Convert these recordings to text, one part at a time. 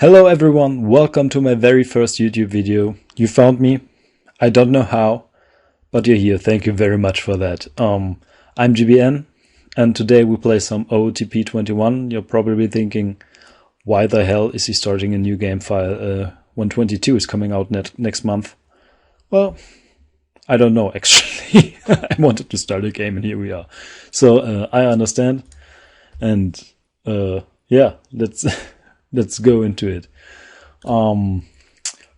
Hello everyone, welcome to my very first YouTube video. You found me. I don't know how, but you're here. Thank you very much for that. I'm GBN, and today we play some OOTP 21. You're probably thinking, why the hell is he starting a new game file when 22 is coming out next month? Well, I don't know actually. I wanted to start a game and here we are. So I understand, and yeah, let's go into it.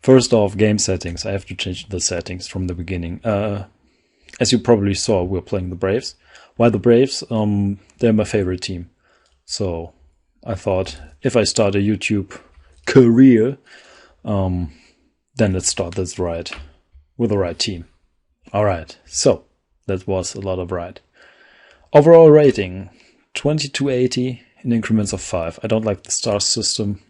First off, game settings. I have to change the settings from the beginning. As you probably saw, we're playing the Braves. Why the Braves? They're my favorite team. So I thought if I start a YouTube career, then let's start this right with the right team. All right. So that was a lot of right. Overall rating 2280 in increments of 5. I don't like the stars system.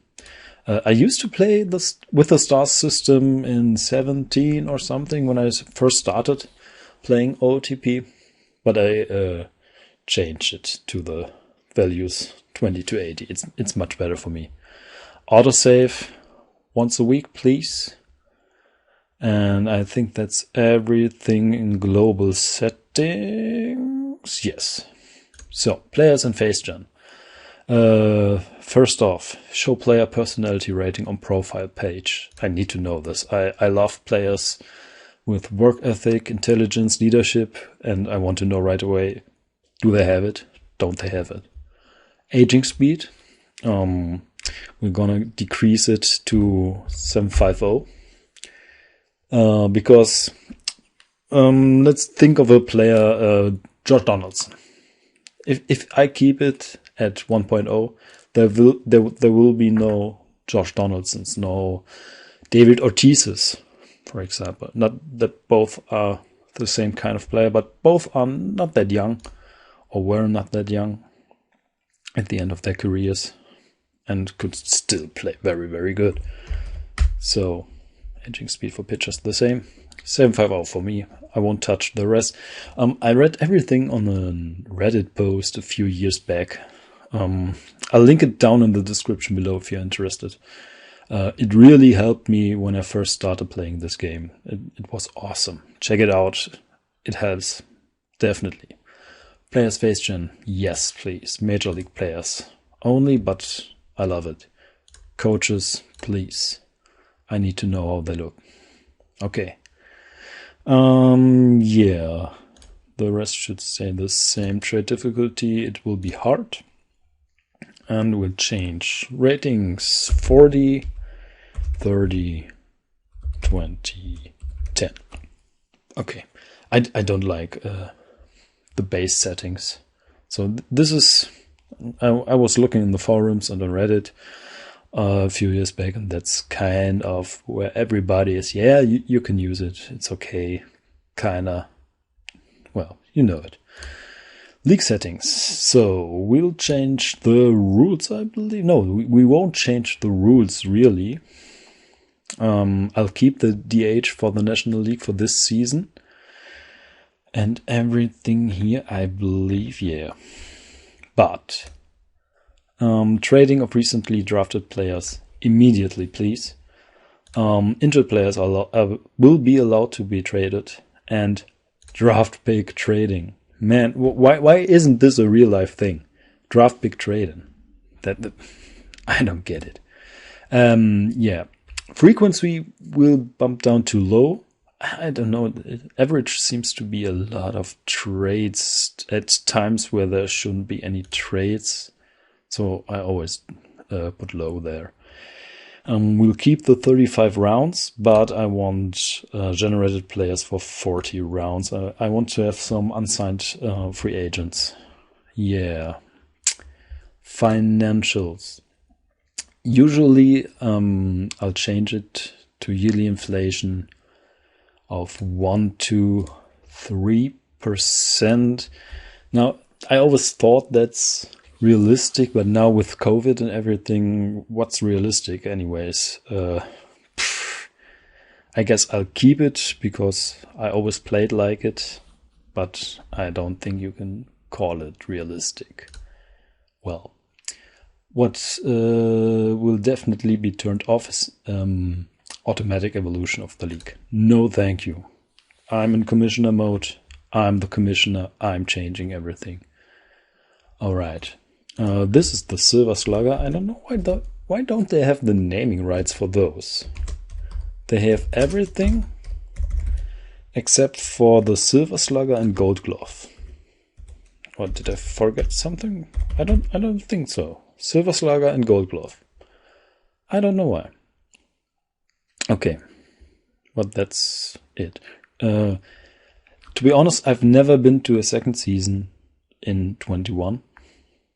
I used to play this with the stars system in 17 or something when I first started playing OOTP, but I changed it to the values 2280. It's much better for me. Autosave once a week, please. And I think that's everything in global settings. Yes. So, players and face gen. First off, show player personality rating on profile page. I need to know this. I love players with work ethic, intelligence, leadership, and I want to know right away, do they have it? Don't they have it? Aging speed. We're gonna decrease it to 750. Because let's think of a player, Josh Donaldson. If I keep it at 1.0, there will be no Josh Donaldsons, no David Ortizes, for example. Not that both are the same kind of player, but both are not that young, or were not that young at the end of their careers, and could still play very, very good. So, aging speed for pitchers the same. 750 for me. I won't touch the rest. I read everything on a Reddit post a few years back. I'll link it down in the description below if you're interested. It really helped me when I first started playing this game. It was awesome. Check it out. It helps. Definitely. Players face gen. Yes, please. Major league players only, but I love it. Coaches, please. I need to know how they look. Okay. Yeah. The rest should stay the same. Trade difficulty, it will be hard. And we'll change ratings 40, 30, 20, 10. Okay. I don't like the base settings. So this is, I was looking in the forums and on Reddit a few years back, and that's kind of where everybody is. Yeah, you can use it. It's okay. Kinda. Well, you know it. League settings. So we'll change the rules, I believe. No, we won't change the rules really. I'll keep the DH for the National League for this season. And everything here, I believe, yeah. But trading of recently drafted players immediately, please. Injured players will be allowed to be traded, and draft pick trading. Man, why isn't this a real life thing? Draft pick trading. I don't get it. Yeah, frequency will bump down to low. I don't know. Average seems to be a lot of trades at times where there shouldn't be any trades. So I always put low there. We'll keep the 35 rounds, but I want generated players for 40 rounds. I want to have some unsigned free agents. Yeah. Financials. Usually I'll change it to yearly inflation of 1 to 3%. Now, I always thought that's realistic, but now with COVID and everything, what's realistic anyways? I guess I'll keep it because I always played like it, but I don't think you can call it realistic. Well, What will definitely be turned off is automatic evolution of the league. No thank you. I'm in commissioner mode. I'm the commissioner. I'm changing everything. Alright. This is the Silver Slugger. I don't know why don't they have the naming rights for those? They have everything except for the Silver Slugger and Gold Glove. Or did I forget something? I don't think so. Silver Slugger and Gold Glove. I don't know why. Okay, but that's it. To be honest, I've never been to a second season in 21,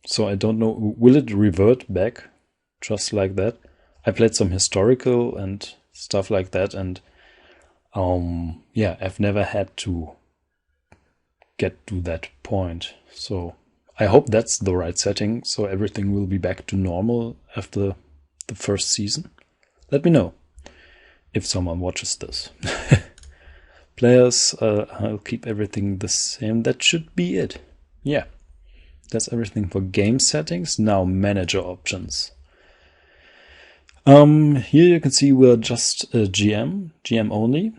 so I don't know. Will it revert back just like that? I played some historical and stuff like that, and yeah, I've never had to get to that point. So I hope that's the right setting, so everything will be back to normal after the first season. Let me know if someone watches this. Players, I'll keep everything the same. That should be it. Yeah, that's everything for game settings. Now manager options. Here you can see we're just a GM only,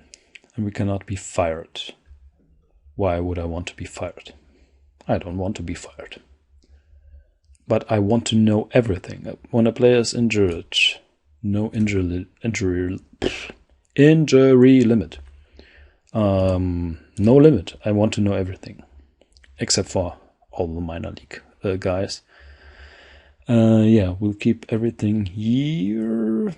and we cannot be fired. Why would I want to be fired? I don't want to be fired. But I want to know everything. When a player is injured, no injury limit. No limit. I want to know everything, except for all the minor league guys. Yeah, we'll keep everything here.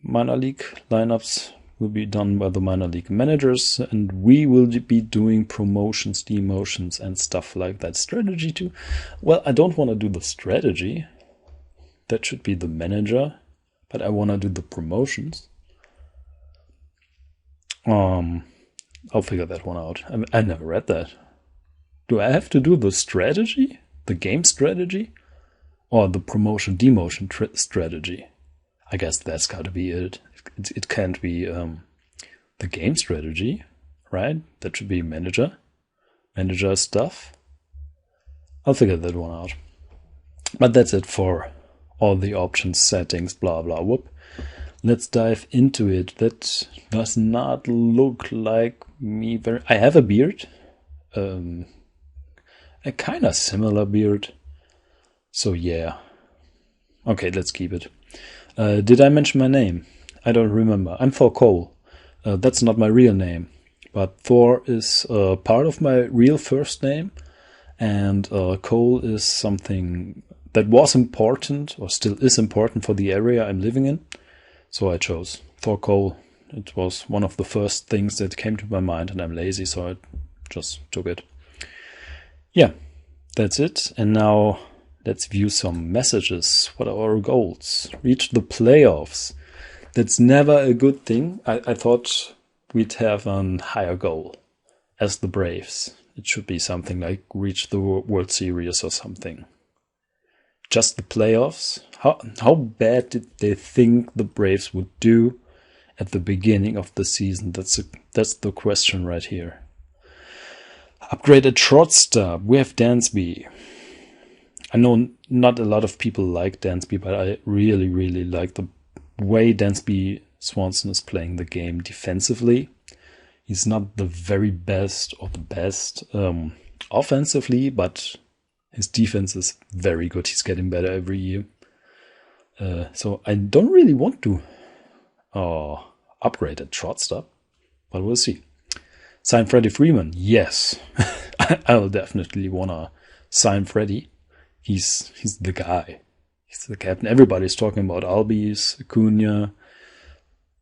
Minor league lineups will be done by the minor league managers, and we will be doing promotions, demotions, and stuff like that. Strategy too. Well, I don't want to do the strategy. That should be the manager, but I want to do the promotions. I'll figure that one out. I never read that. Do I have to do the strategy? The game strategy? Or the promotion, demotion strategy? I guess that's got to be it. It can't be the game strategy, right? That should be manager stuff. I'll figure that one out. But that's it for all the options, settings, blah, blah, whoop. Let's dive into it. That does not look like me very... I have a beard. A kind of similar beard. So yeah. Okay, let's keep it. Did I mention my name? I don't remember. I'm Thor Cole. That's not my real name. But Thor is part of my real first name. And Cole is something that was important, or still is important, for the area I'm living in. So I chose Thor Cole. It was one of the first things that came to my mind, and I'm lazy, so I just took it. Yeah, that's it. And now let's view some messages. What are our goals? Reach the playoffs. That's never a good thing. I thought we'd have a higher goal as the Braves. It should be something like reach the World Series or something. Just the playoffs? How bad did they think the Braves would do at the beginning of the season? That's the question right here. Upgrade at shortstop. We have Dansby. I know not a lot of people like Dansby, but I really, really like the way Dansby Swanson is playing the game defensively. He's not the very best or the best offensively, but his defense is very good. He's getting better every year. So I don't really want to upgrade at shortstop, but we'll see. Sign Freddie Freeman. Yes, I'll definitely want to sign Freddie. He's the guy. He's the captain. Everybody's talking about Albies, Acuna.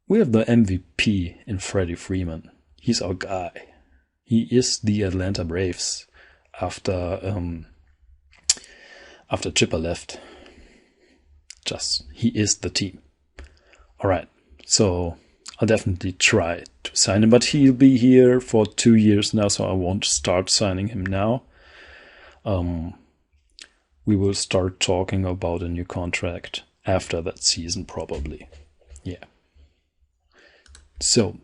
We have the MVP in Freddie Freeman. He's our guy. He is the Atlanta Braves after Chipper left. He is the team. All right. So I'll definitely try to sign him, but he'll be here for 2 years now, so I won't start signing him now. We will start talking about a new contract after that season, probably. Yeah. So,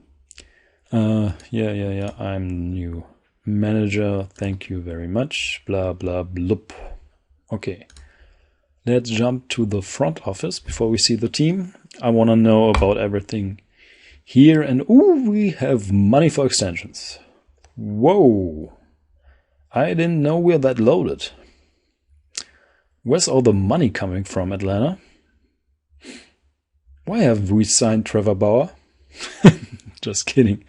yeah, I'm new manager. Thank you very much. Blah, blah, bloop. Okay. let's jump to the front office before we see the team. I want to know about everything here. And ooh, we have money for extensions. Whoa. I didn't know we're that loaded. Where's all the money coming from, Atlanta? Why have we signed Trevor Bauer? Just kidding.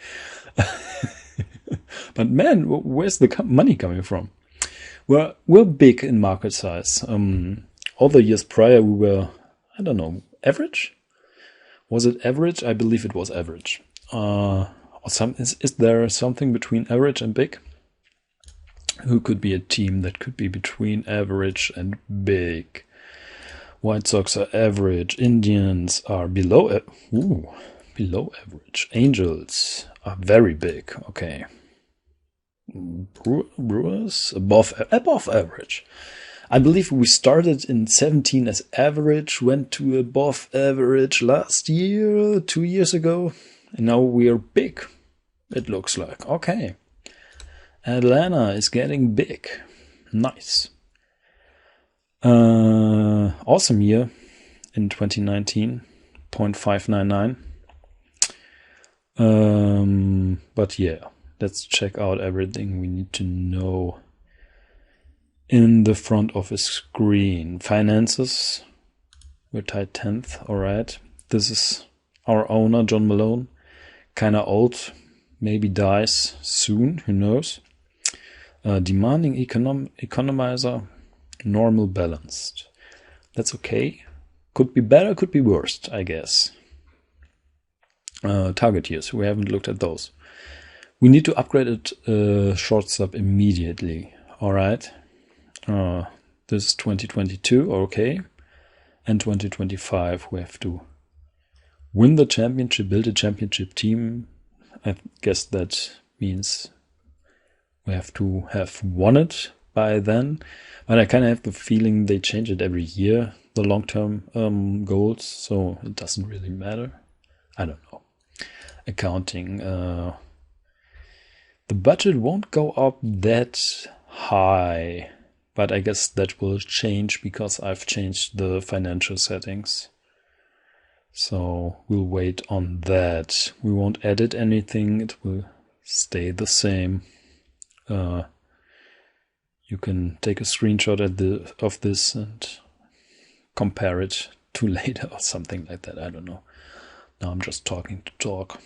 But man, where's the money coming from? We're big in market size. All the years prior we were, I don't know, average? Was it average? I believe it was average. Is there something between average and big? Who could be a team that could be between average and big? White Sox are average. Indians are below average. Angels are very big. Okay. Brewers above average. I believe we started in 17 as average, went to above average last year, 2 years ago, and now we are big. It looks like. Okay. Atlanta is getting big. Nice. Awesome year in 2019, 0.599. But yeah, let's check out everything we need to know in the front office screen. Finances, we're tied 10th, alright. This is our owner, John Malone. Kinda old, maybe dies soon, who knows. Demanding economizer, normal balanced. That's okay. Could be better, could be worse, I guess. Target years, we haven't looked at those. We need to upgrade it shortstop immediately. Alright. This is 2022, okay. And 2025 we have to win the championship, build a championship team. I guess that means we have to have won it by then. But I kind of have the feeling they change it every year, the long-term goals, so it doesn't really matter. I don't know. Accounting. The budget won't go up that high, but I guess that will change because I've changed the financial settings. So we'll wait on that. We won't edit anything. It will stay the same. You can take a screenshot of this and compare it to later or something like that. I don't know. Now I'm just talking to talk.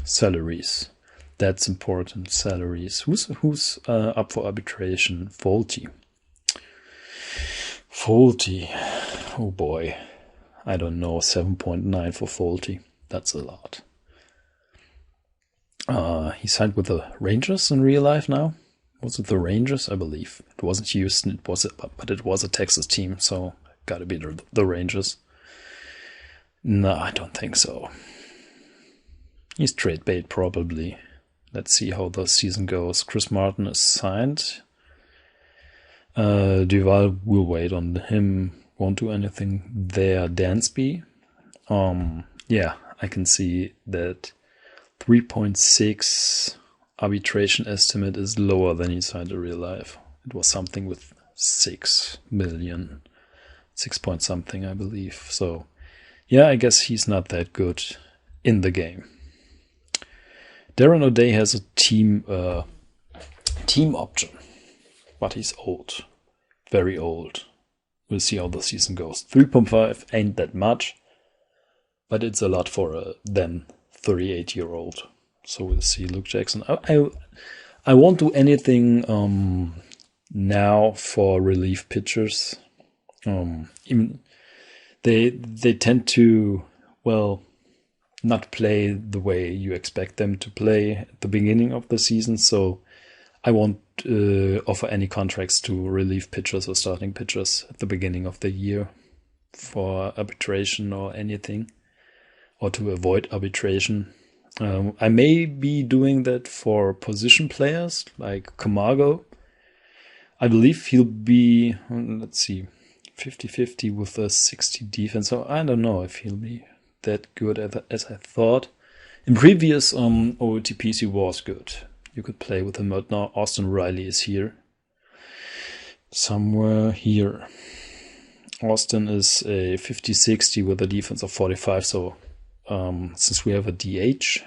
Salaries. That's important. Salaries. Who's up for arbitration? Faulty. Oh boy. I don't know. 7.9 for Faulty. That's a lot. He signed with the Rangers in real life now. Was it the Rangers? I believe it wasn't Houston. But it was a Texas team, so gotta be the Rangers. No, I don't think so. He's trade bait probably. Let's see how the season goes. Chris Martin is signed. Duval will wait on him. Won't do anything there. Dansby. Yeah, I can see that 3.6 arbitration estimate is lower than he signed in real life. It was something with 6 million. 6 point something, I believe. So, yeah, I guess he's not that good in the game. Darren O'Day has a team option, but he's old. Very old. We'll see how the season goes. 3.5 ain't that much, but it's a lot for a then 38-year-old. So we'll see. Luke Jackson. I won't do anything now for relief pitchers. Even they tend to, well, not play the way you expect them to play at the beginning of the season. So I won't offer any contracts to relief pitchers or starting pitchers at the beginning of the year for arbitration or anything, or to avoid arbitration. I may be doing that for position players like Camargo. I believe he'll be, let's see, 50-50 with a 60 defense. So I don't know if he'll be that good as I thought. In previous OOTPs he was good. You could play with him, but now Austin Riley is here. Somewhere here. Austin is a 50-60 with a defense of 45. So since we have a DH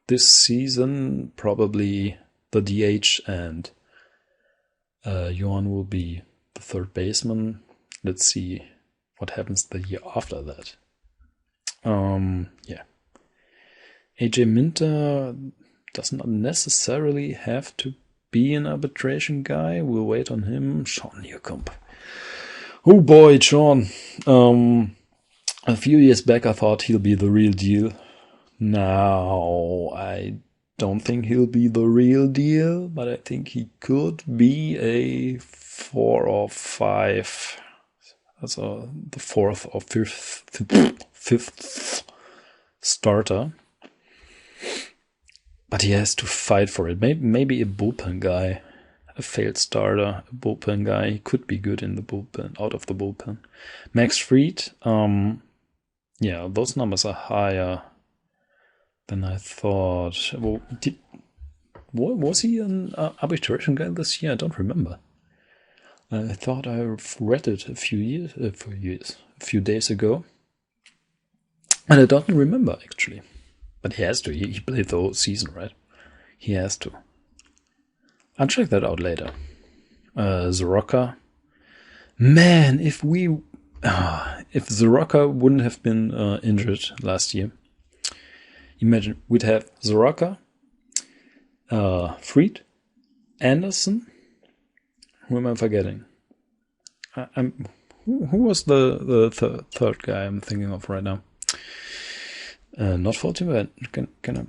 this season, probably the DH and Johan will be the third baseman. Let's see what happens the year after that. Yeah. AJ Minter does not necessarily have to be an arbitration guy. We'll wait on him. Sean Newcomb. Oh boy, Sean. A few years back I thought he'll be the real deal. Now I don't think he'll be the real deal, but I think he could be a 4 or 5. That's the 4th or 5th starter. But he has to fight for it. Maybe a bullpen guy, a failed starter, a bullpen guy. He could be good in the bullpen, out of the bullpen. Max Fried, yeah, those numbers are higher than I thought. Well, was he an arbitration guy this year? I don't remember. I thought I read it a few days ago, and I don't remember actually. But he has to. He played the whole season, right? He has to. I'll check that out later. Soroka. Man, if Soroka wouldn't have been injured last year, imagine we'd have Soroka, Fried, Anderson. Who am I forgetting? Who was the third guy I'm thinking of right now? Not 40, can I?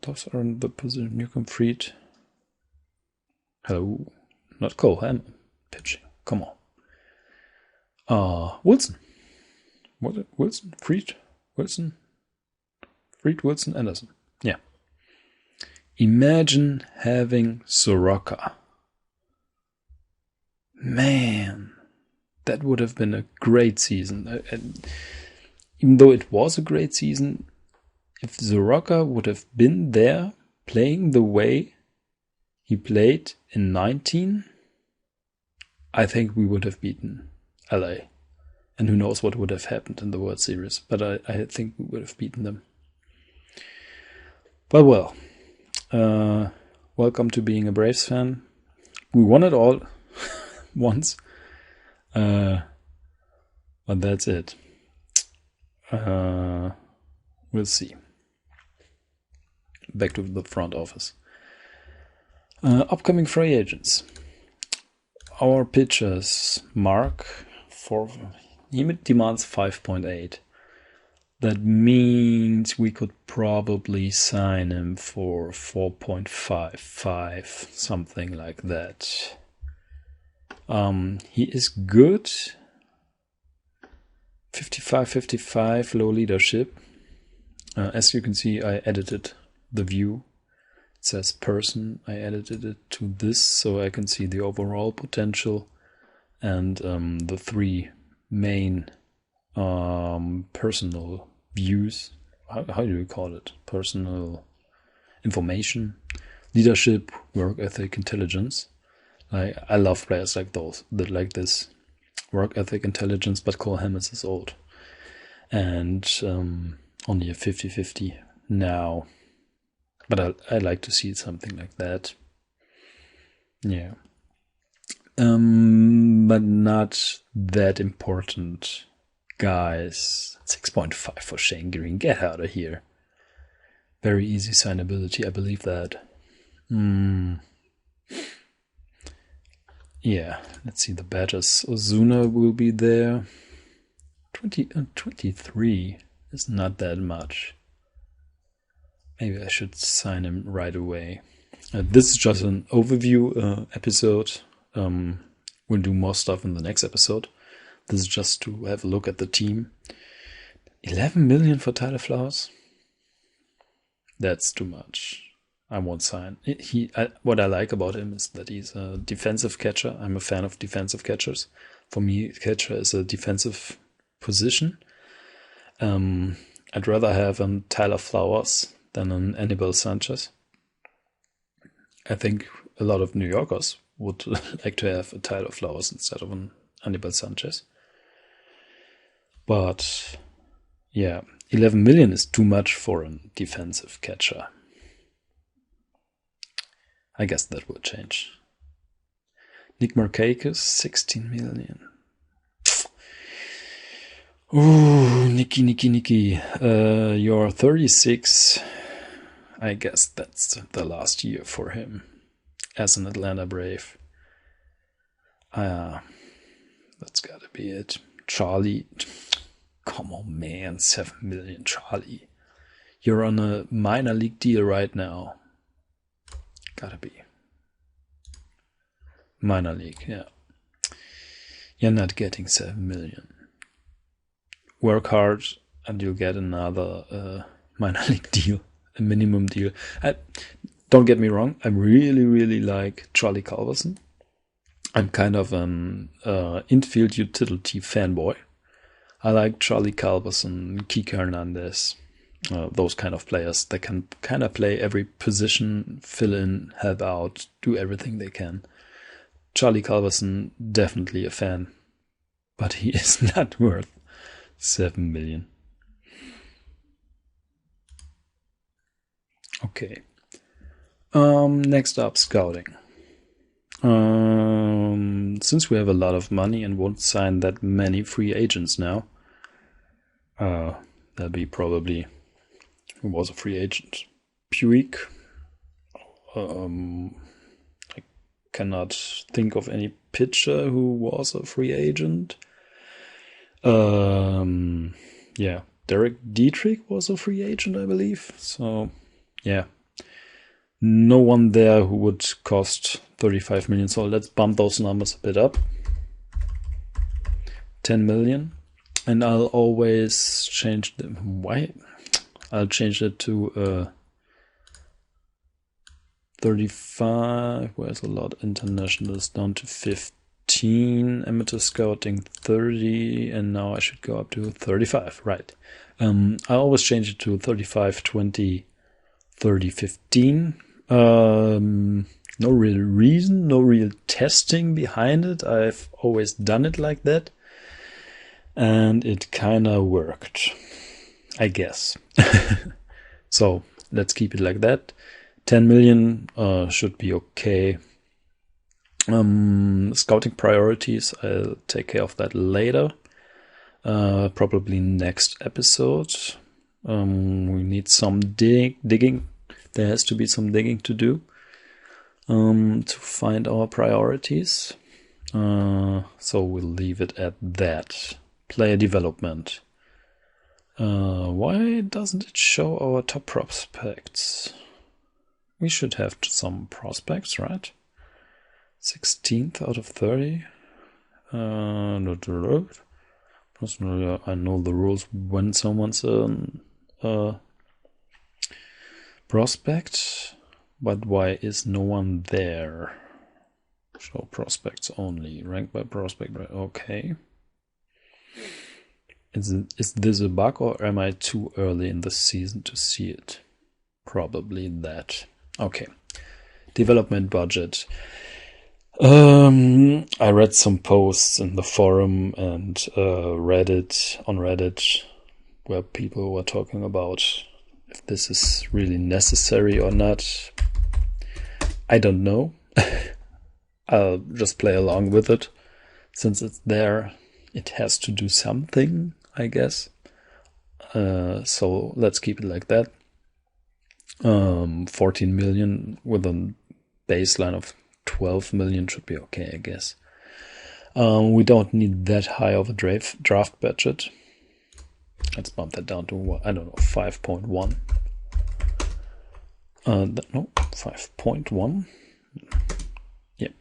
Those are in the position. Newcomb, Fried. Hello, not Cole. I'm pitching. Come on. Wilson. Was it Wilson? Fried, Wilson, Anderson. Yeah. Imagine having Soroka. Man, that would have been a great season. Even though it was a great season, if Soroka would have been there playing the way he played in 19, I think we would have beaten LA. And who knows what would have happened in the World Series. But I think we would have beaten them. But well, welcome to being a Braves fan. We won it all once. But that's it. We'll see. Back to the front office. Upcoming free agents. Our pitchers, Mark, he demands 5.8. That means we could probably sign him for 4.55, something like that. He is good. 55, low leadership. As you can see, I edited the view. It says person. I edited it to this so I can see the overall potential and the 3 main personal views. How do you call it? Personal information, leadership, work ethic, intelligence. I love players like those that like this. Work ethic, intelligence, but Cole Hamels is old. And only a 50-50 now. But I like to see something like that. Yeah. But not that important. Guys, 6.5 for Shane Green. Get out of here. Very easy signability, I believe that. Yeah, let's see the badges. Ozuna will be there. 23 is not that much. Maybe I should sign him right away. This is just an overview episode. We'll do more stuff in the next episode. This is just to have a look at the team. 11 million for Tyler Flowers? That's too much. I won't sign. What I like about him is that he's a defensive catcher. I'm a fan of defensive catchers. For me, catcher is a defensive position. I'd rather have a Tyler Flowers than an Anibal Sanchez. I think a lot of New Yorkers would like to have a Tyler Flowers instead of an Anibal Sanchez. But yeah, 11 million is too much for a defensive catcher. I guess that will change. Nick Markakis, 16 million. Ooh, Nicky. You're 36. I guess that's the last year for him as an Atlanta Brave. That's gotta be it. Charlie. Come on, man. 7 million, Charlie. You're on a minor league deal right now. Gotta be. Minor league, yeah. You're not getting 7 million. Work hard and you'll get another minor league deal, a minimum deal. Don't get me wrong, I really like Charlie Culberson. I'm kind of an infield utility fanboy. I like Charlie Culberson, Kike Hernandez, those kind of players that can kind of play every position, fill in, help out, do everything they can. Charlie Culberson, definitely a fan, but he is not worth 7 million. Okay. Next up, scouting. Since we have a lot of money and won't sign that many free agents now, that'll be probably, who was a free agent? Puig. I cannot think of any pitcher who was a free agent. Yeah, Derek Dietrich was a free agent, I believe. So, yeah. No one there who would cost 35 million. So let's bump those numbers a bit up. 10 million. And I'll always change them. Why? I'll change it to 35. Where's a lot? Internationals down to 15. Amateur scouting 30. And now I should go up to 35. Right. I always change it to 35, 20, 30, 15. No real reason, no real testing behind it. I've always done it like that. And it kinda worked, I guess. So let's keep it like that. 10 million should be okay. Scouting priorities, I'll take care of that later. Probably next episode. We need some digging. There has to be some digging to do to find our priorities. So we'll leave it at that. Player development. Why doesn't it show our top prospects? We should have some prospects, right? 16th out of 30. Personally, I know the rules when someone's a prospect, but why is no one there? Show prospects only. Ranked by prospect, right? Okay. Is this a bug or am I too early in the season to see it? Probably that. Okay. Development budget. I read some posts in the forum and Reddit where people were talking about if this is really necessary or not. I don't know. I'll just play along with it. Since it's there, it has to do something, I guess. So let's keep it like that. 14 million with a baseline of 12 million should be okay, I guess. We don't need that high of a draft budget. Let's bump that down to, I don't know, 5.1. No, 5.1. Yep.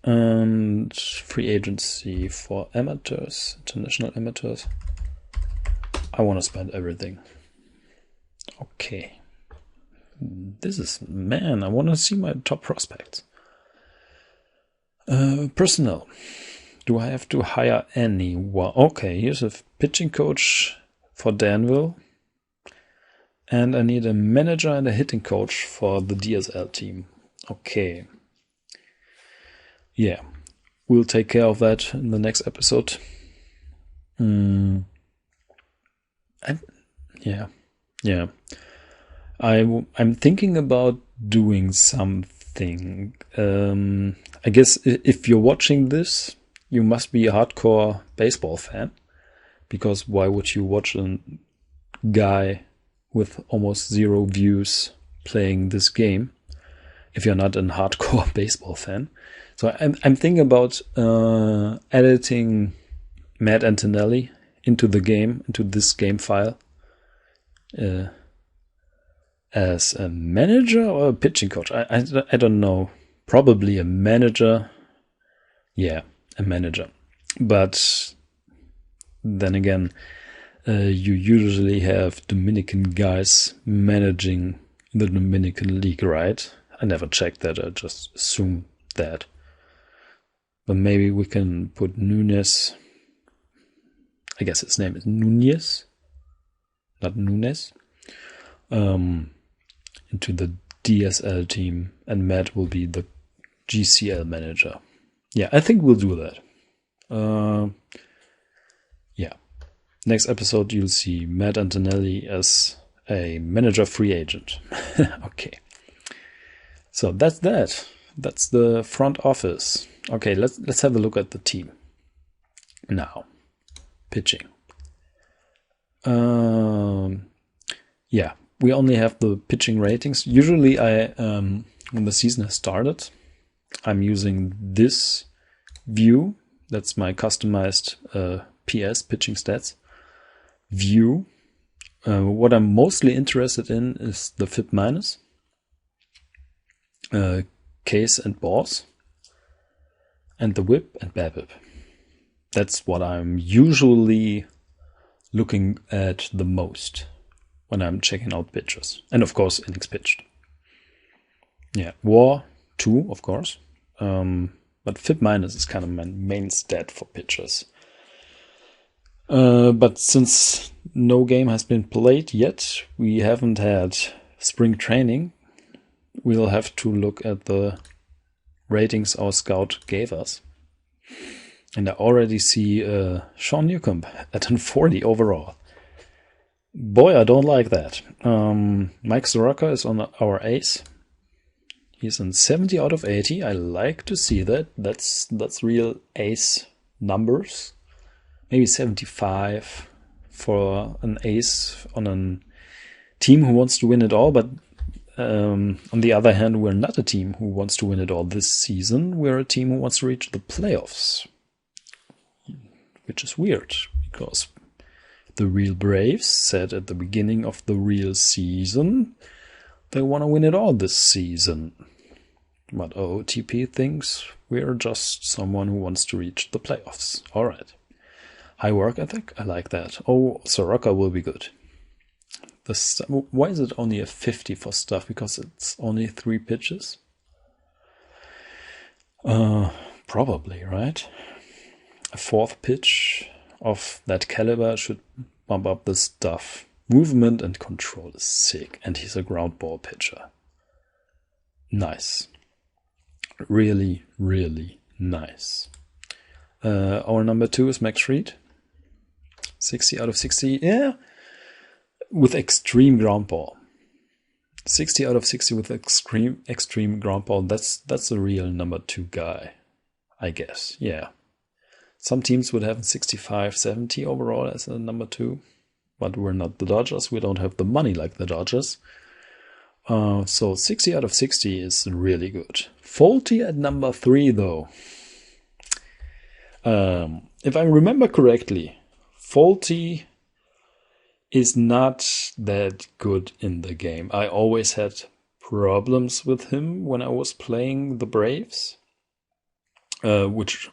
And free agency for amateurs, international amateurs. I want to spend everything. Okay. This is, man, I want to see my top prospects. Personnel. Do I have to hire anyone? Okay, here's a pitching coach for Danville. And I need a manager and a hitting coach for the DSL team. Okay. Yeah. we'll take care of that in the next episode. And yeah. I'm thinking about doing something. I guess if you're watching this, you must be a hardcore baseball fan, because why would you watch a guy with almost 0 views playing this game if you're not a hardcore baseball fan? So I'm thinking about editing Matt Antonelli into the game, into this game file, as a manager or a pitching coach. I don't know. Probably a manager. Yeah, a manager. But then again, you usually have Dominican guys managing the Dominican League, right? I never checked that. I just assume that. But maybe we can put Nunes. I guess his name is Nunez, not Nunes. Into the DSL team, and Matt will be the GCL manager. Yeah, I think we'll do that. Yeah. Next episode, you'll see Matt Antonelli as a manager free agent. Okay. So that's that. That's the front office. Okay, let's have a look at the team. Now, pitching. Yeah, we only have the pitching ratings. Usually when the season has started, I'm using this view. That's my customized PS, pitching stats view. What I'm mostly interested in is the FIP minus, case and balls, and the whip and BABIP. That's what I'm usually looking at the most when I'm checking out pitches. And of course, innings pitched. Yeah, WAR 2, of course. But FIP minus is kind of my main stat for pitchers. But since no game has been played yet, we haven't had spring training, we'll have to look at the ratings our scout gave us. And I already see Sean Newcomb at an 40 overall. Boy, I don't like that. Mike Soroka is on our ace. He's on 70 out of 80. I like to see that. That's real ace numbers. Maybe 75 for an ace on a team who wants to win it all. But on the other hand, we're not a team who wants to win it all this season. We're a team who wants to reach the playoffs. Which is weird, because the real Braves said at the beginning of the real season they want to win it all this season. But OOTP thinks we're just someone who wants to reach the playoffs. All right. High work ethic? I like that. Oh, Soroka will be good. Why is it only a 50 for stuff? Because it's only 3 pitches? Probably, right? A 4th pitch of that caliber should bump up the stuff. Movement and control is sick, and he's a ground ball pitcher. Nice. Really, really nice. Our number 2 is Max Fried. 60 out of 60. Yeah. With extreme ground ball. 60 out of 60 with extreme ground ball. That's a real number 2 guy, I guess. Yeah. Some teams would have 65, 70 overall as a number 2. But we're not the Dodgers. We don't have the money like the Dodgers. So 60 out of 60 is really good. Faulty at number 3, though. If I remember correctly, Faulty is not that good in the game. I always had problems with him when I was playing the Braves, which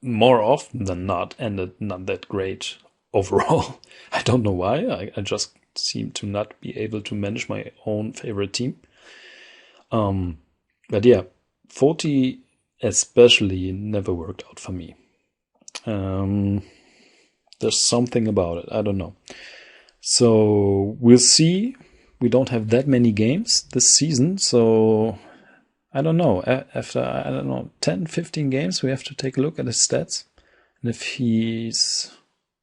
more often than not ended not that great overall. I don't know why. I just seem to not be able to manage my own favorite team. But yeah, 40 especially never worked out for me. There's something about it. I don't know. So we'll see. We don't have that many games this season, so I don't know. After, I don't know, 10, 15 games, we have to take a look at his stats. And if he's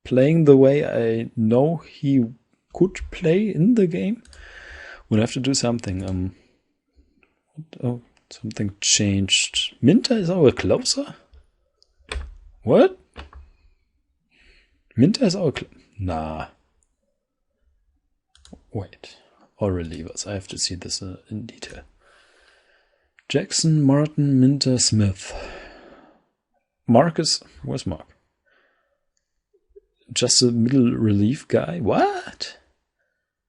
playing the way I know he could play in the game, we'll have to do something. Oh, something changed. Minter is our closer? What? Minter is our nah. Wait. Or relievers. I have to see this in detail. Jackson, Martin, Minter, Smith. Marcus. Where's Mark? Just a middle relief guy? What?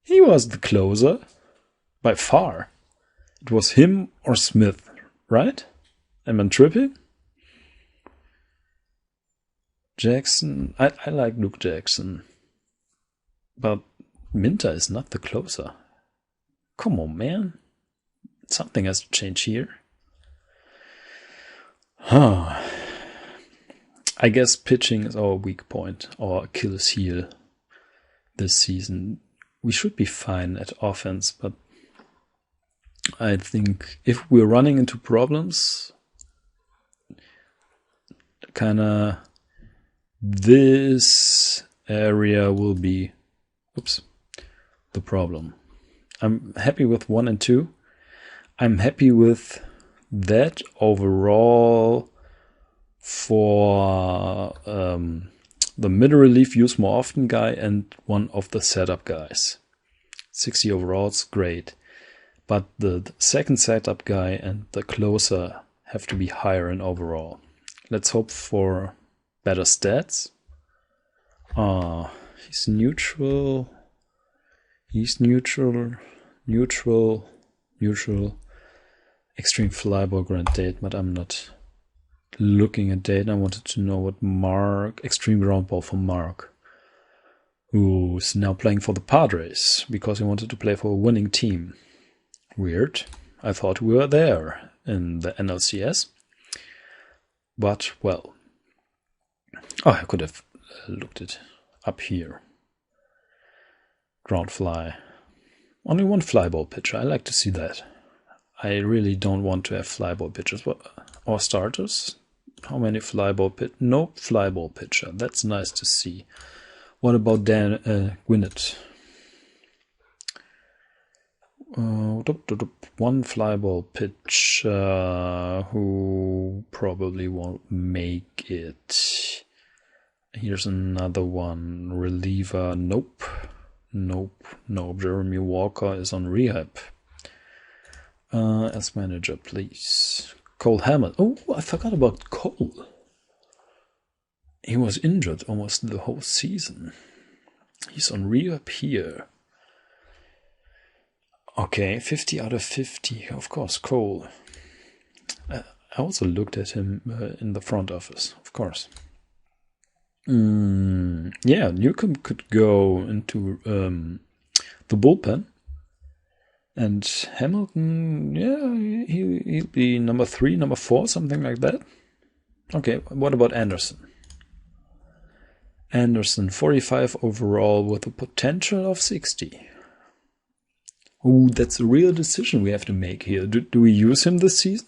He was the closer. By far. It was him or Smith, right? Am I tripping? Jackson. I like Luke Jackson. But Minter is not the closer. Come on, man. Something has to change here. Huh. I guess pitching is our weak point, our Achilles heel this season. We should be fine at offense, but I think if we're running into problems, kinda this area will be the problem. I'm happy with 1 and 2. I'm happy with that overall for the middle relief use more often guy and one of the setup guys. 60 overall is great. But the second setup guy and the closer have to be higher in overall. Let's hope for better stats. He's neutral. He's neutral. Neutral. Neutral. Extreme flyball grant date, but I'm not looking at date. I wanted to know what Mark. Extreme ground ball for Mark, who's now playing for the Padres because he wanted to play for a winning team. Weird. I thought we were there in the NLCS. But, well. Oh, I could have looked it up here. Ground fly. Only one flyball pitcher. I like to see that. I really don't want to have flyball pitchers or starters. How many flyball pitch? No flyball pitcher. That's nice to see. What about Dan Gwinnett? One flyball pitch who probably won't make it. Here's another one. Reliever. Nope. Jeremy Walker is on rehab. As manager, please. Cole Hammond. Oh, I forgot about Cole. He was injured almost the whole season. He's on rehab here. Okay, 50 out of 50. Of course, Cole. I also looked at him in the front office, of course. Yeah, Newcomb could go into the bullpen. And Hamilton, yeah, he'll be number 3, number 4, something like that. Okay, what about Anderson? Anderson, 45 overall with a potential of 60. Ooh, that's a real decision we have to make here. Do we use him this season?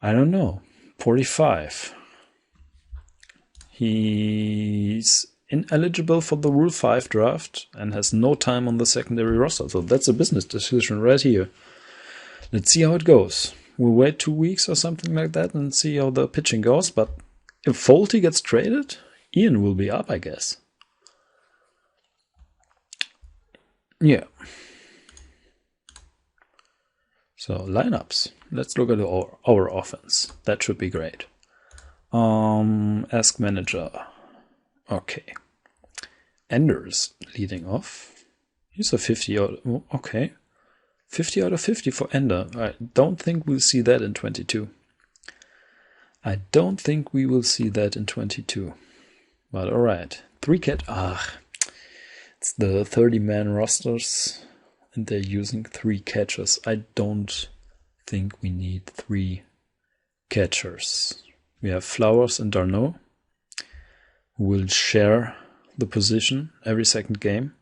I don't know. 45. He's ineligible for the Rule 5 draft and has no time on the secondary roster. So that's a business decision right here. Let's see how it goes. We'll wait 2 weeks or something like that and see how the pitching goes. But if Folty gets traded, Ian will be up, I guess. Yeah. So lineups. Let's look at our offense. That should be great. Ask manager. Okay. Enders leading off. He's a 50 out. Okay. 50 out of 50 for Ender. I don't think we'll see that in 22. I don't think we will see that in 22. But alright. 3 cat. It's the 30-man rosters. And they're using 3 catchers. I don't think we need 3 catchers. We have Flowers and Darno, who will share the position every second game.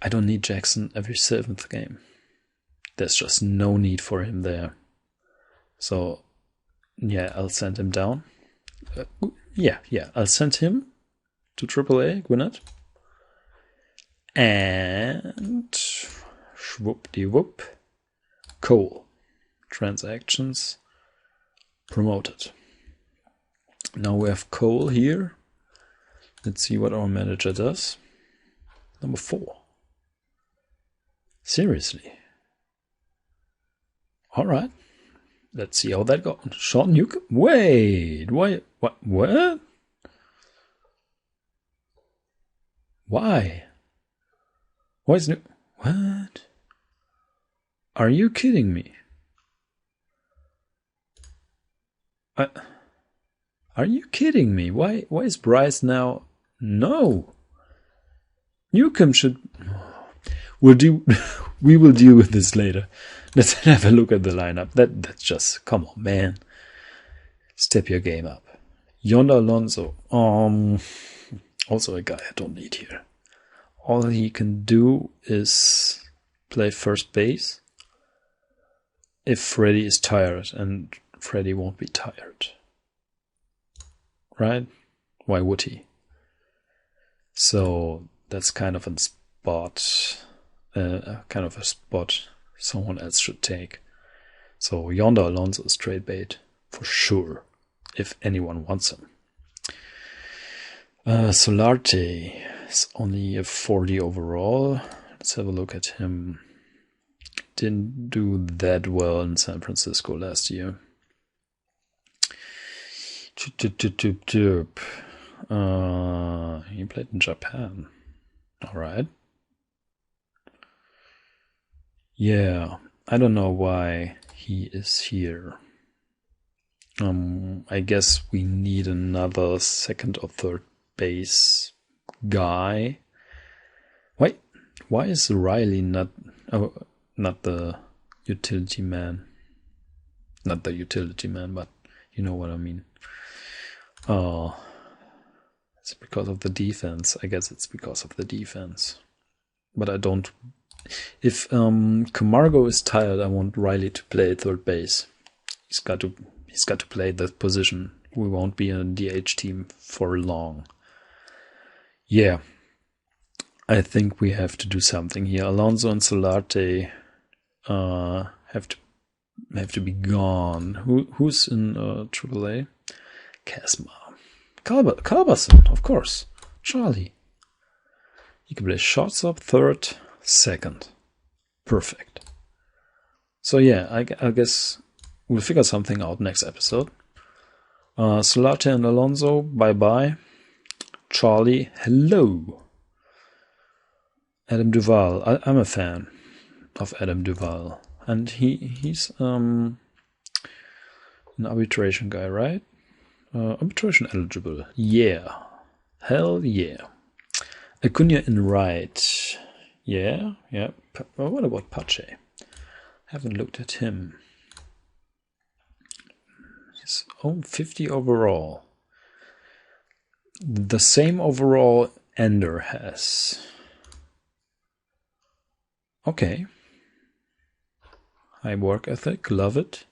I don't need Jackson every 7th game. There's just no need for him there. So, yeah, I'll send him down. Yeah, I'll send him to AAA, Gwinnett. And whoop-de-whoop. Cole. Transactions promoted. Now we have Cole here. Let's see what our manager does. Number 4. Seriously. Alright. Let's see how that goes. Sean Newcomb. Wait. Why? What? What? Why? Why is new? What? Are you kidding me? Are you kidding me? Why is Bryce now? No. Newcomb should. We will deal with this later. Let's have a look at the lineup. That's just, come on, man. Step your game up. Yonder Alonso. Also a guy I don't need here. All he can do is play first base if Freddy is tired, and Freddy won't be tired. Right? Why would he? So that's kind of a spot someone else should take. So Yonder Alonso is trade bait for sure, if anyone wants him. Solarte is only a 40 overall. Let's have a look at him. Didn't do that well in San Francisco last year. He played in Japan. Alright. Yeah, I don't know why he is here. I guess we need another second or third base guy. Why is Riley not the utility man? Not the utility man, but you know what I mean. It's because of the defense. I guess it's because of the defense. But I don't. If Camargo is tired, I want Riley to play third base. He's got to play that position. We won't be in a DH team for long. Yeah, I think we have to do something here. Alonso and Solarte have to be gone. Who's in AAA? Casma. Carlberson, of course. Charlie. He can play shortstop, third, second. Perfect. So yeah, I guess we'll figure something out next episode. Solarte and Alonso, bye-bye. Charlie, hello. Adam Duvall. I'm a fan of Adam Duvall. And he's an arbitration guy, right? Arbitration eligible. Yeah. Hell yeah. Acuna in right. Yeah. What about Pache? Haven't looked at him. He's 50 overall. The same overall Ender has. Okay. High work ethic, love it.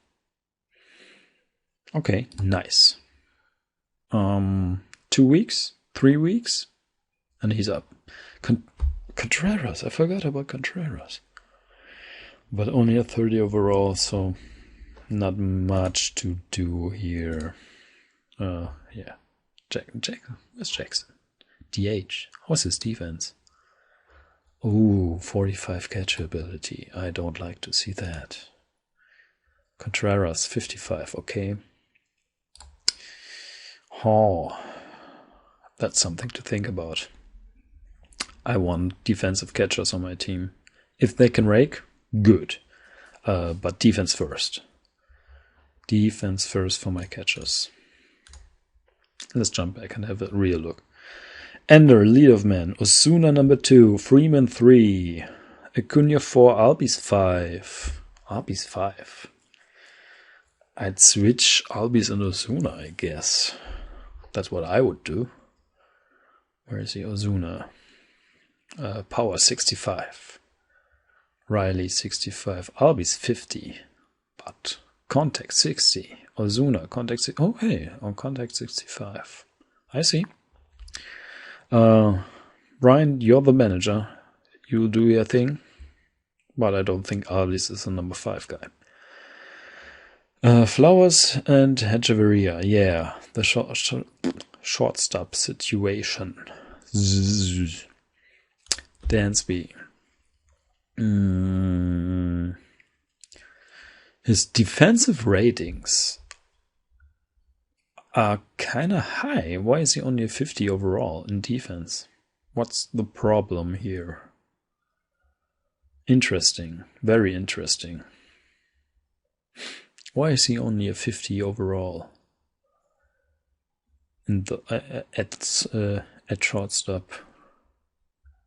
Okay, nice. 2 weeks, 3 weeks, and he's up. Contreras, I forgot about Contreras. But only a 30 overall, so not much to do here. Yeah. Where's Jackson? DH. How's his defense? Ooh, 45 catcher ability. I don't like to see that. Contreras, 55. Okay. Oh, that's something to think about. I want defensive catchers on my team. If they can rake, good. But defense first. Defense first for my catchers. Let's jump back and have a real look. Ender, lead of men. Osuna number 2. Freeman 3. Acuna 4. Albies 5. Albies 5. I'd switch Albies and Osuna, I guess. That's what I would do. Where is the Osuna? Power 65. Riley 65, Albi's 50, but contact 60, Ozuna contact 60. Oh hey, on contact 65. I see. Brian, you're the manager. You'll do your thing. But I don't think Albi's is the number 5 guy. Flowers and Hecheveria. Yeah, the shortstop situation. Dansby. His defensive ratings are kinda high. Why is he only a 50 overall in defense? What's the problem here? Interesting. Very interesting. Why is he only a 50 overall in the at shortstop?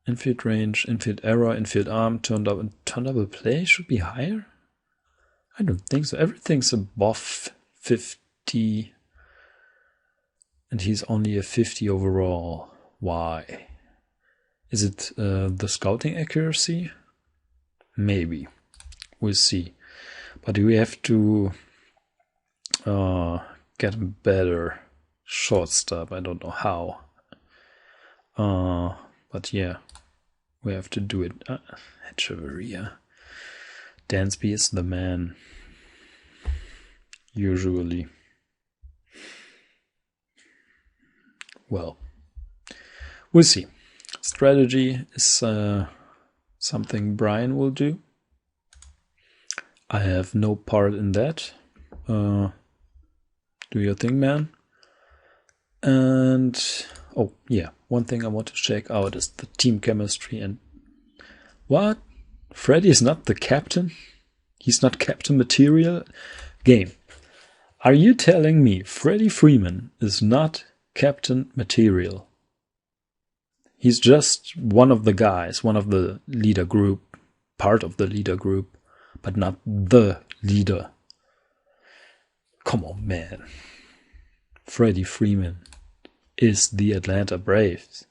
Infield range, infield error, infield arm, turn double play should be higher? I don't think so. Everything's above 50 and he's only a 50 overall. Why? Is it the scouting accuracy? Maybe. We'll see. But we have to get a better shortstop. I don't know how. But yeah, we have to do it. Hecheveria. Dansby is the man. Usually. Well, we'll see. Strategy is something Brian will do. I have no part in that. Do your thing, man. And oh yeah, one thing I want to check out is the team chemistry. And what? Freddy is not the captain? He's not captain material? Game. Are you telling me Freddie Freeman is not captain material? He's just one of the guys, one of the leader group, part of the leader group, but not the leader. Come on, man. Freddie Freeman is the Atlanta Braves.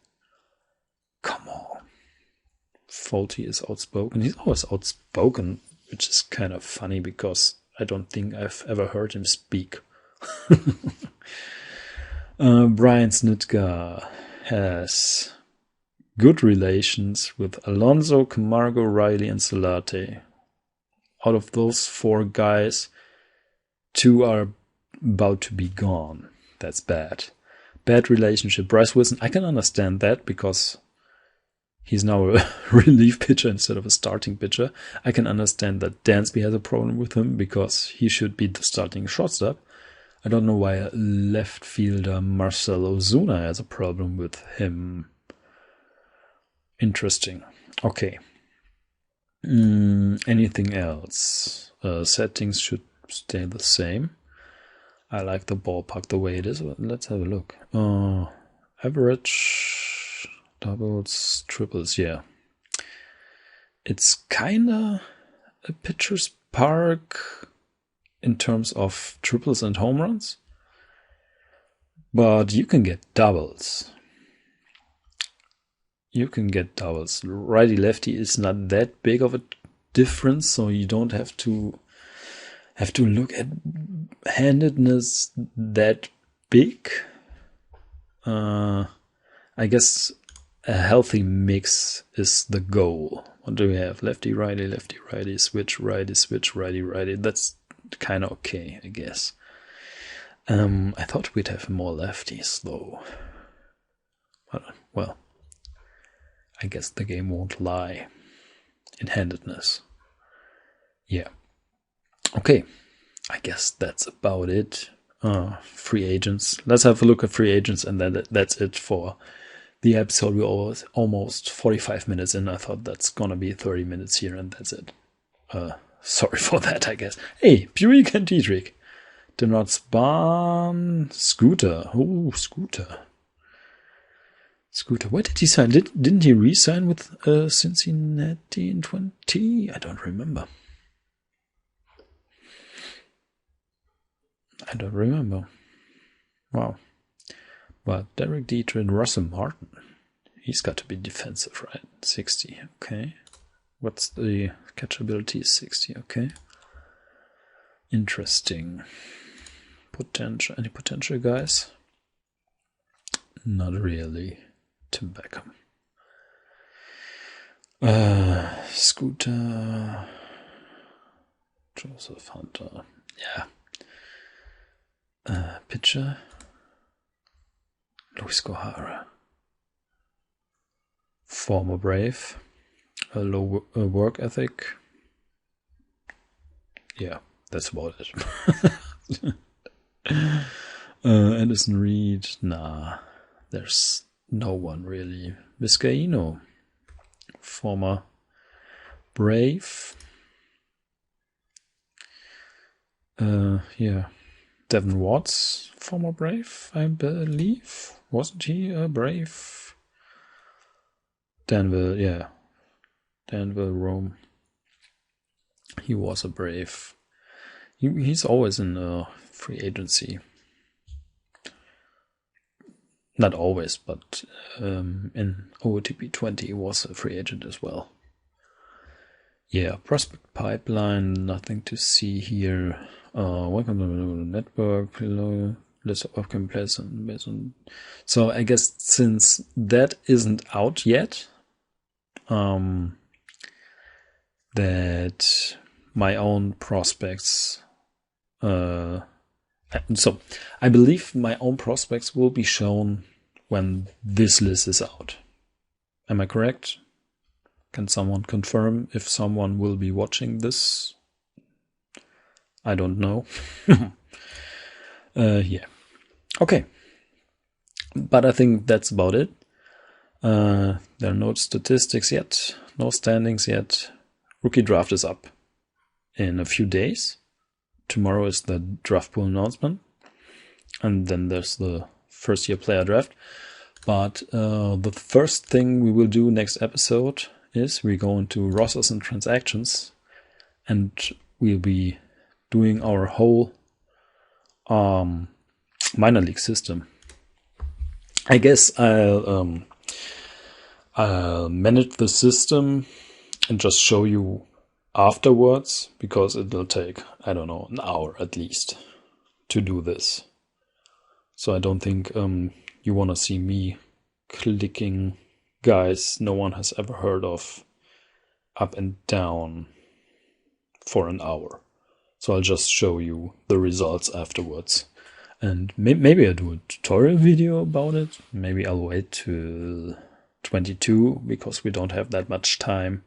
Come on. Folty is outspoken. He's always outspoken, which is kind of funny because I don't think I've ever heard him speak. Brian Snitker has good relations with Alonso, Camargo, Riley, and Solarte. Out of those 4 guys, 2 are about to be gone. That's bad. Bad relationship. Bryce Wilson, I can understand that because he's now a relief pitcher instead of a starting pitcher. I can understand that Dansby has a problem with him because he should be the starting shortstop. I don't know why left fielder Marcel Ozuna has a problem with him. Interesting. Okay. Anything else? Settings should stay the same. I like the ballpark the way it is. Let's have a look. Average, doubles, triples, yeah. It's kinda a pitcher's park in terms of triples and home runs. But you can get doubles. You can get doubles. Righty-lefty is not that big of a difference, so you don't have to look at handedness that big. I guess a healthy mix is the goal. What do we have? Lefty, righty, switch, righty. That's kind of okay, I guess. I thought we'd have more lefties, though. Well, I guess the game won't lie in handedness. Yeah. Okay. I guess that's about it. Free agents. Let's have a look at free agents, and then that's it for the episode. We're almost 45 minutes in. I thought that's gonna be 30 minutes here, and that's it. Sorry for that, I guess. Hey, Buick and Dietrich. Did not spawn. Scooter. Oh, Scooter. Where did he sign? Didn't he re-sign with Cincinnati in 20? I don't remember. Wow. But Derek Dietrich and Russell Martin. He's got to be defensive, right? 60. Okay. What's the Catchability is 60, okay. Interesting. Potential, any potential guys? Not really. Tim Beckham. Scooter. Joseph Hunter. Yeah. Pitcher. Luis Gohara. Former Brave. A low work ethic. Yeah, that's about it. Anderson Reed. Nah, there's no one really. Vizcaíno. Former Brave. Yeah. Devin Watts, former Brave, I believe. Wasn't he a Brave? Danville, yeah. Danville, Rome. He was a Brave. He's always in a free agency. Not always, but in OOTP 20 he was a free agent as well. Yeah, prospect pipeline, nothing to see here. Welcome to the network, list of upcoming players. So I guess since that isn't out yet, that my own prospects, so I believe my own prospects will be shown when this list is out. Am I correct? Can someone confirm if someone will be watching this? I don't know. Yeah. Okay. But I think that's about it. There are no statistics yet, no standings yet. Rookie draft is up in a few days. Tomorrow is the draft pool announcement. And then there's the first year player draft. But the first thing we will do next episode is we go into rosters and transactions, and we'll be doing our whole minor league system. I guess I'll manage the system and just show you afterwards, because it will take, I don't know, an hour at least to do this. So I don't think you want to see me clicking guys no one has ever heard of up and down for an hour. So I'll just show you the results afterwards. And maybe I'll do a tutorial video about it. Maybe I'll wait till 22 because we don't have that much time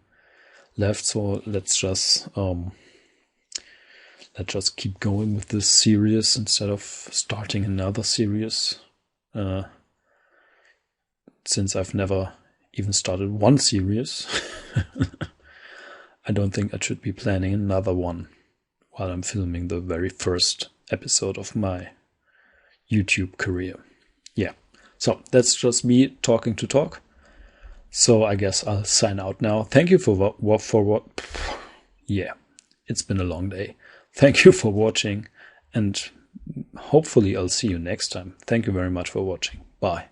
left. So let's just keep going with this series instead of starting another series. Since I've never even started one series, I don't think I should be planning another one while I'm filming the very first episode of my YouTube career. Yeah, so that's just me talking to talk. So I guess I'll sign out now. Thank you for what? Yeah, it's been a long day. Thank you for watching, and hopefully I'll see you next time. Thank you very much for watching. Bye.